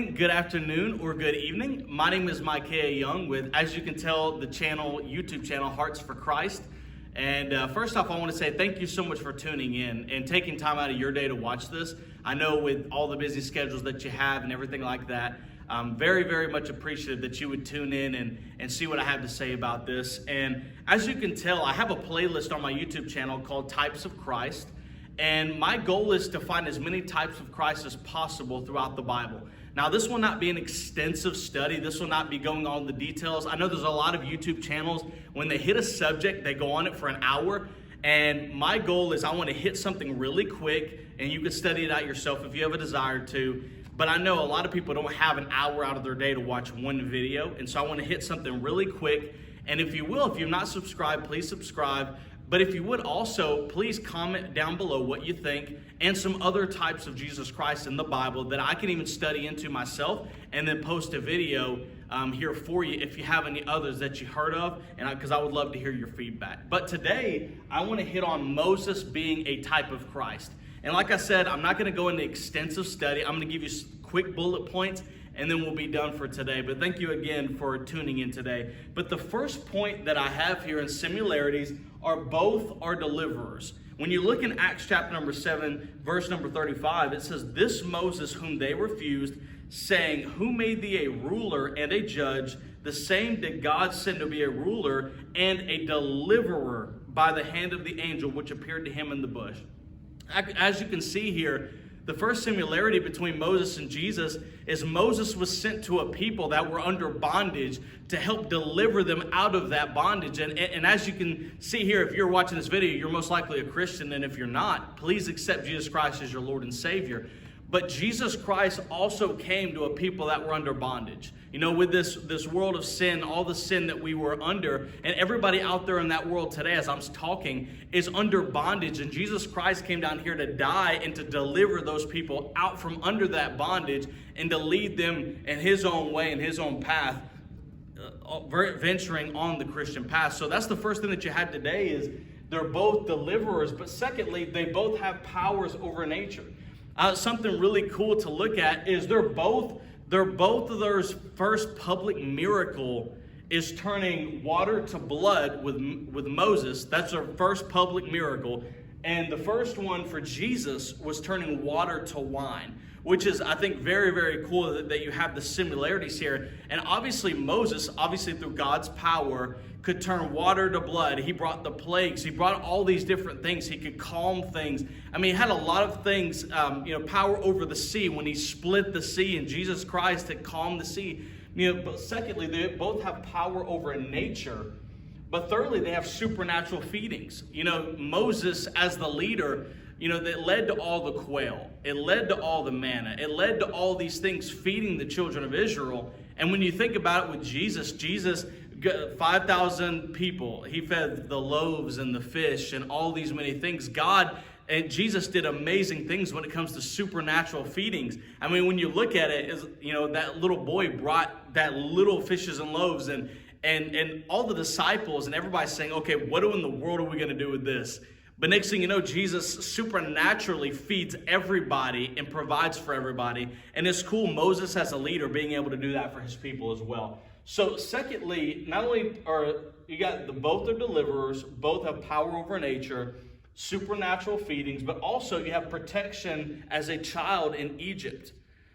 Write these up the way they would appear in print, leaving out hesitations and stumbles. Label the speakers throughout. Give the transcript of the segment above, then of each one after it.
Speaker 1: morning, good afternoon, or good evening. My name is Micaiah Young with, as you can tell, the YouTube channel, Hearts for Christ. And first off, I want to say thank you so much for tuning in and taking time out of your day to watch this. I know with all the busy schedules that you have and everything like that, I'm very, very much appreciative that you would tune in and see what I have to say about this. And as you can tell, I have a playlist on my YouTube channel called Types of Christ. And my goal is to find as many types of Christ as possible throughout the Bible. Now, this will not be an extensive study. This will not be going on the details. I know there's a lot of YouTube channels, when they hit a subject, they go on it for an hour. And my goal is I want to hit something really quick, and you can study it out yourself if you have a desire to. But I know a lot of people don't have an hour out of their day to watch one video. And so I want to hit something really quick. And if you will, if you've not subscribed, please subscribe. But if you would also, please comment down below what you think and some other types of Jesus Christ in the Bible that I can even study into myself and then post a video here for you if you have any others that you heard of, and because I would love to hear your feedback. But today, I want to hit on Moses being a type of Christ. And like I said, I'm not going to go into extensive study. I'm going to give you quick bullet points, and then we'll be done for today. But thank you again for tuning in today. But the first point that I have here in similarities are both are deliverers. When you look in Acts chapter number 7, verse number 35, it says, "This Moses whom they refused, saying, Who made thee a ruler and a judge? The same did God send to be a ruler and a deliverer by the hand of the angel which appeared to him in the bush." As you can see here, the first similarity between Moses and Jesus is Moses was sent to a people that were under bondage to help deliver them out of that bondage. And as you can see here, if you're watching this video, you're most likely a Christian. And if you're not, please accept Jesus Christ as your Lord and Savior. But Jesus Christ also came to a people that were under bondage. You know, with this world of sin, all the sin that we were under, and everybody out there in that world today, as I'm talking, is under bondage. And Jesus Christ came down here to die and to deliver those people out from under that bondage and to lead them in His own way, in His own path, venturing on the Christian path. So that's the first thing that you had today is they're both deliverers, but secondly, they both have powers over nature. Something really cool to look at is they're both of their first public miracle is turning water to blood with Moses. That's their first public miracle. And the first one for Jesus was turning water to wine, which is, I think, very, very cool that you have the similarities here. And obviously Moses, through God's power, could turn water to blood. He brought the plagues. He brought all these different things. He could calm things. I mean, he had a lot of things, power over the sea when he split the sea, and Jesus Christ had calmed the sea. But secondly, they both have power over nature. But thirdly, they have supernatural feedings. Moses, as the leader, that led to all the quail. It led to all the manna. It led to all these things feeding the children of Israel. And when you think about it with Jesus, 5,000 people, he fed the loaves and the fish and all these many things. God and Jesus did amazing things when it comes to supernatural feedings. I mean, when you look at it, that little boy brought that little fishes and loaves and all the disciples and everybody saying, okay, what in the world are we going to do with this? But next thing you know, Jesus supernaturally feeds everybody and provides for everybody. And it's cool, Moses as a leader being able to do that for his people as well. So secondly, not only are you got both are deliverers, both have power over nature, supernatural feedings, but also you have protection as a child in Egypt.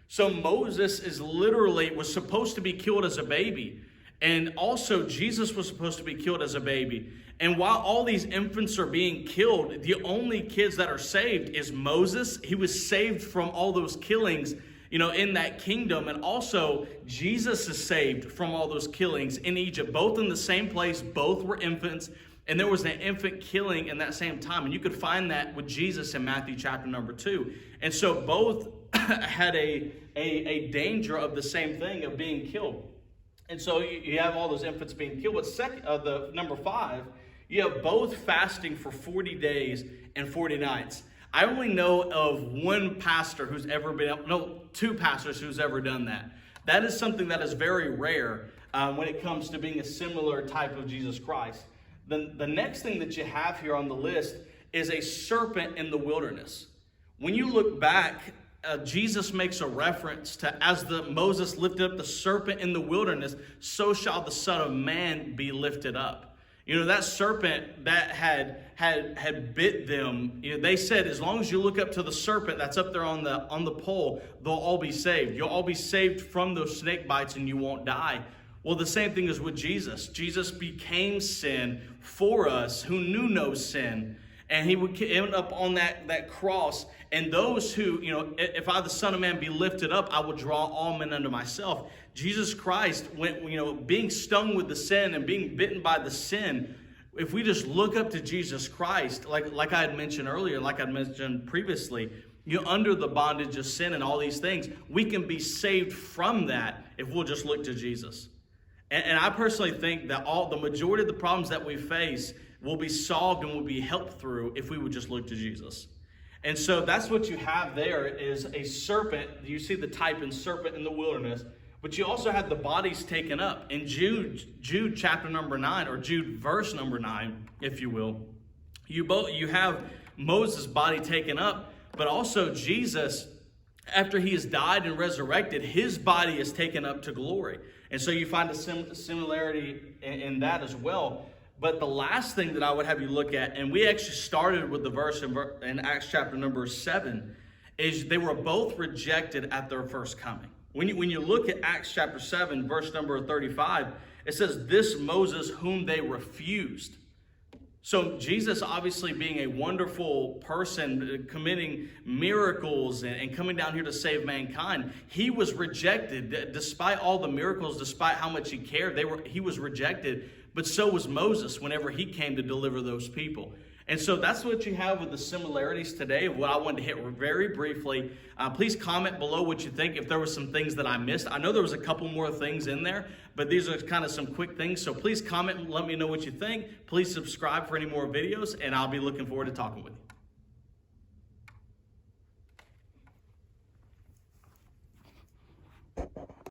Speaker 1: So Moses was supposed to be killed as a baby. And also Jesus was supposed to be killed as a baby. And while all these infants are being killed, the only kids that are saved is Moses. He was saved from all those killings, in that kingdom. And also Jesus is saved from all those killings in Egypt, both in the same place, both were infants. And there was an infant killing in that same time. And you could find that with Jesus in Matthew chapter number 2. And so both had a danger of the same thing of being killed. And so you have all those infants being killed. But the number 5, you have both fasting for 40 days and 40 nights. I only know of one pastor who's ever two pastors who's ever done that. That is something that is very rare when it comes to being a similar type of Jesus Christ. The next thing that you have here on the list is a serpent in the wilderness. When you look back Jesus makes a reference to, as Moses lifted up the serpent in the wilderness, so shall the Son of Man be lifted up. That serpent that had bit them, they said, as long as you look up to the serpent that's up there on the pole, they'll all be saved. You'll all be saved from those snake bites and you won't die. Well, the same thing is with Jesus. Jesus became sin for us who knew no sin. And he would end up on that cross. And those who, if I, the Son of Man, be lifted up, I will draw all men unto myself. Jesus Christ went, being stung with the sin and being bitten by the sin. If we just look up to Jesus Christ, like I had mentioned earlier, like I mentioned previously, under the bondage of sin and all these things, we can be saved from that if we'll just look to Jesus. And I personally think that the majority of the problems that we face will be solved and will be helped through if we would just look to Jesus. And so that's what you have there is a serpent. You see the type in serpent in the wilderness, but you also have the bodies taken up. In Jude chapter number 9, or Jude verse number 9, if you will, you have Moses' body taken up, but also Jesus, after he has died and resurrected, his body is taken up to glory. And so you find a similarity in that as well. But the last thing that I would have you look at, and we actually started with the verse in Acts chapter number 7, is they were both rejected at their first coming. When you look at Acts chapter 7, verse number 35, it says, this Moses whom they refused. So Jesus, obviously being a wonderful person, committing miracles and coming down here to save mankind, he was rejected. Despite all the miracles, despite how much he cared, he was rejected. But so was Moses whenever he came to deliver those people. And so that's what you have with the similarities today, what I wanted to hit very briefly. Please comment below what you think, if there were some things that I missed. I know there was a couple more things in there, but these are kind of some quick things. So please comment and let me know what you think. Please subscribe for any more videos, and I'll be looking forward to talking with you.